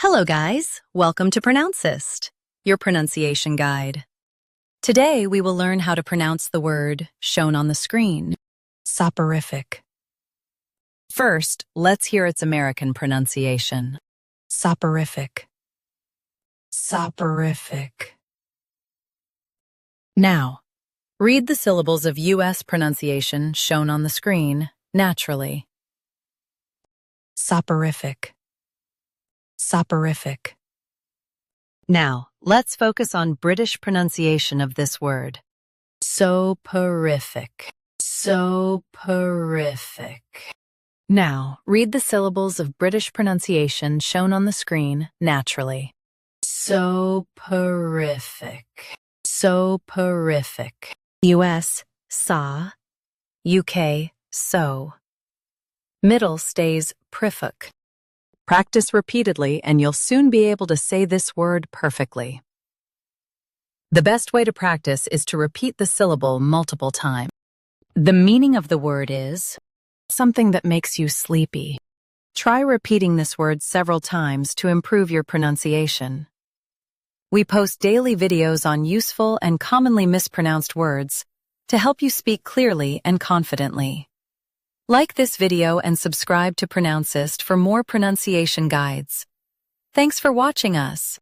Hello guys, welcome to Pronouncist, your pronunciation guide. Today we will learn how to pronounce the word shown on the screen, soporific. First, let's hear its American pronunciation. Soporific. Soporific. Now, read the syllables of U.S. pronunciation shown on the screen naturally. Soporific. Soporific. Now, let's focus on British pronunciation of this word. Soporific. Soporific. Now, read the syllables of British pronunciation shown on the screen naturally. Soporific. Soporific. US, sa. UK, so. Middle stays prific. Practice repeatedly and you'll soon be able to say this word perfectly. The best way to practice is to repeat the syllable multiple times. The meaning of the word is something that makes you sleepy. Try repeating this word several times to improve your pronunciation. We post daily videos on useful and commonly mispronounced words to help you speak clearly and confidently. Like this video and subscribe to Pronouncist for more pronunciation guides. Thanks for watching us.